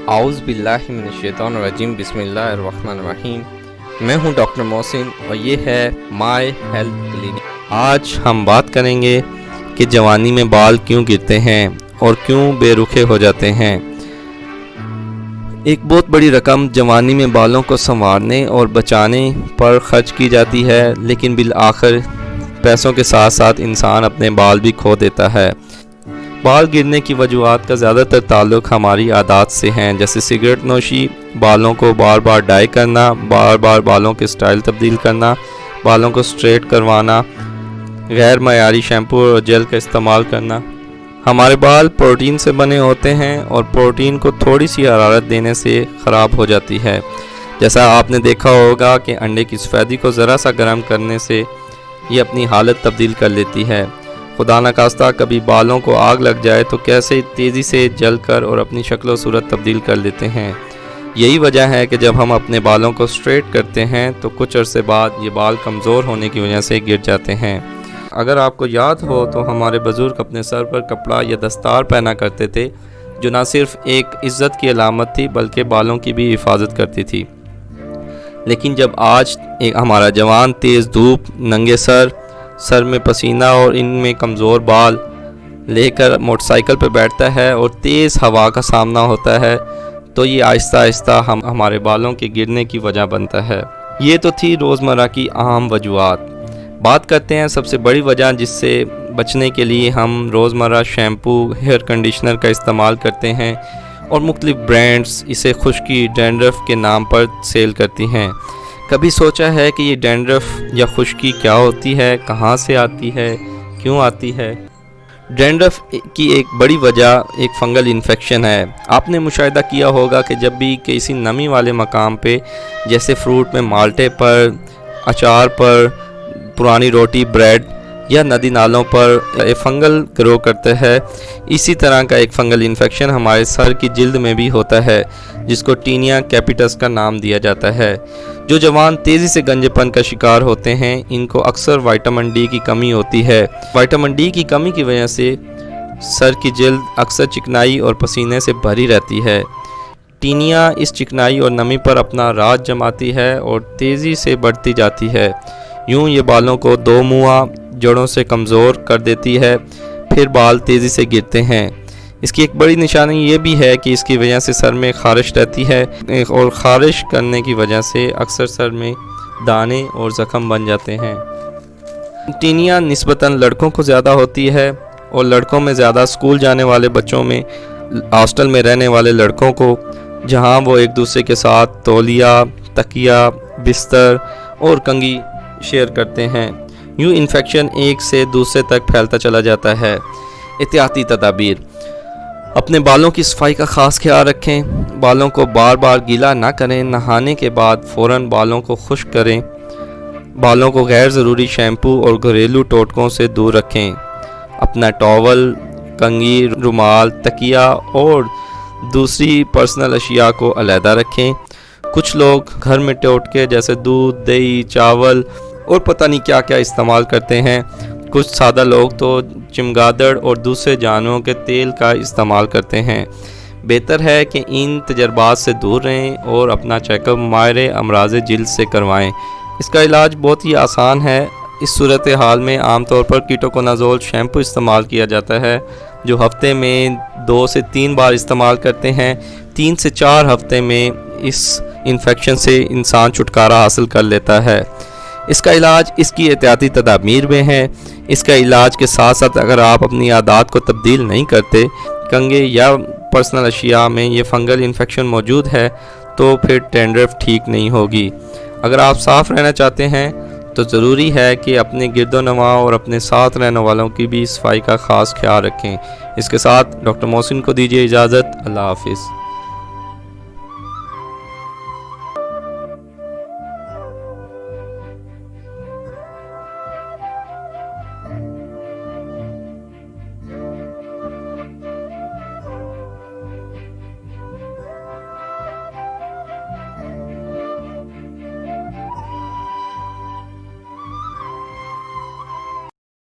आउज़ बिल्लाहि मिनश्शैतानिर्रजीम बिस्मिल्लाहिर्रहमानिर्रहीम। मैं हूं डॉक्टर मोहसिन और ये है माय हेल्थ क्लिनिक। आज हम बात करेंगे कि जवानी में बाल क्यों गिरते हैं और क्यों बेरुखे हो जाते हैं। एक बहुत बड़ी रकम जवानी में बालों को संवारने और बचाने पर खर्च की जाती है, लेकिन बिल आखिर पैसों के साथ साथ इंसान अपने बाल भी खो देता है। बाल गिरने की वजूहात का ज़्यादातर ताल्लुक़ हमारी आदत से हैं, जैसे सिगरेट नोशी, बालों को बार बार डाई करना, बार बार बालों के स्टाइल तब्दील करना, बालों को स्ट्रेट करवाना, गैर मयारी शैम्पू और जेल का इस्तेमाल करना। हमारे बाल प्रोटीन से बने होते हैं और प्रोटीन को थोड़ी सी हरारत देने से ख़राब हो जाती है। जैसा आपने देखा होगा कि अंडे की सफ़ेदी को ज़रा सा गर्म करने से ये अपनी हालत तब्दील कर लेती है। खुदा न खास्ता कभी बालों को आग लग जाए तो कैसे तेज़ी से जल कर और अपनी शक्ल व सूरत तब्दील कर लेते हैं। यही वजह है कि जब हम अपने बालों को स्ट्रेट करते हैं तो कुछ अरसे बाद ये बाल कमज़ोर होने की वजह से गिर जाते हैं। अगर आपको याद हो तो हमारे बुज़ुर्ग अपने सर पर कपड़ा या दस्तार पहना करते थे, जो न सिर्फ एक इज़्ज़त की अलामत थी बल्कि बालों की भी हिफाजत करती थी। लेकिन जब आज हमारा जवान तेज़ धूप, नंगे सर में पसीना और इनमें कमज़ोर बाल लेकर मोटरसाइकिल पर बैठता है और तेज़ हवा का सामना होता है, तो ये आहिस्ता आहिस्ता हमारे बालों के गिरने की वजह बनता है। ये तो थी रोज़मर्रा की अहम वजूहात। बात करते हैं सबसे बड़ी वजह जिससे बचने के लिए हम रोज़मर्रा शैम्पू, हेयर कंडीशनर का इस्तेमाल करते हैं और मुख्तलिफ ब्रांड्स इसे खुश्की, डैंड्रफ के नाम पर सेल करती हैं। कभी सोचा है कि ये डैंड्रफ या खुश्की क्या होती है, कहाँ से आती है, क्यों आती है? डैंड्रफ की एक बड़ी वजह एक फंगल इन्फेक्शन है। आपने मुशाहिदा किया होगा कि जब भी किसी नमी वाले मकाम पे, जैसे फ्रूट में माल्टे पर, अचार पर, पुरानी रोटी, ब्रेड या नदी नालों पर एक फंगल ग्रो करता है, इसी तरह का एक फंगल इन्फेक्शन हमारे सर की जिल्द में भी होता है, जिसको टीनिया कैपिटस का नाम दिया जाता है। जो जवान तेज़ी से गंजेपन का शिकार होते हैं, इनको अक्सर विटामिन डी की कमी होती है। विटामिन डी की कमी की वजह से सर की जिल्द अक्सर चिकनाई और पसीने से भरी रहती है। टीनिया इस चिकनाई और नमी पर अपना राज जमाती है और तेज़ी से बढ़ती जाती है। यूँ ये बालों को दो मुआ जड़ों से कमज़ोर कर देती है, फिर बाल तेज़ी से गिरते हैं। इसकी एक बड़ी निशानी ये भी है कि इसकी वजह से सर में ख़ारिश रहती है और ख़ारिश करने की वजह से अक्सर सर में दाने और ज़ख़म बन जाते हैं। टीनिया निस्बतन लड़कों को ज़्यादा होती है और लड़कों में ज़्यादा स्कूल जाने वाले बच्चों में, हॉस्टल में रहने वाले लड़कों को, जहाँ वो एक दूसरे के साथ तौलिया, तकिया, बिस्तर और कंघी शेयर करते हैं। यूँ इन्फेक्शन एक से दूसरे तक फैलता चला जाता है। एहतियाती तदाबीर: अपने बालों की सफाई का ख़ास ख्याल रखें। बालों को बार बार गीला ना करें। नहाने के बाद फ़ौरन बालों को खुश्क करें। बालों को गैर ज़रूरी शैम्पू और घरेलू टोटकों से दूर रखें। अपना टॉवल, कंघी, रुमाल, तकिया और दूसरी पर्सनल अशिया को अलहदा रखें। कुछ लोग घर में टोटके जैसे दूध, दही, चावल और पता नहीं क्या क्या इस्तेमाल करते हैं। कुछ सादा लोग तो चमगादड़ और दूसरे जानवरों के तेल का इस्तेमाल करते हैं। बेहतर है कि इन तजर्बात से दूर रहें और अपना चेकअप माहिर अमराज़ जिल्द से करवाएं। इसका इलाज बहुत ही आसान है। इस सूरत हाल में आमतौर पर कीटोकोनाज़ोल शैम्पू इस्तेमाल किया जाता है, जो हफ्ते में 2 से 3 बार इस्तेमाल करते हैं। 3 से 4 हफ्ते में इस इन्फेक्शन से इंसान छुटकारा हासिल कर लेता है। इसका इलाज इसकी एहतियाती तदाबीर में है। इसका इलाज के साथ साथ अगर आप अपनी आदत को तब्दील नहीं करते, कंघे या पर्सनल अशिया में ये फंगल इन्फेक्शन मौजूद है, तो फिर डैंड्रफ ठीक नहीं होगी। अगर आप साफ़ रहना चाहते हैं तो ज़रूरी है कि अपने गिरदोनवा और अपने साथ रहने वालों की भी सफाई का ख़ास ख्याल रखें। इसके साथ डॉक्टर मोहसिन को दीजिए इजाज़त। अल्लाह हाफिज़।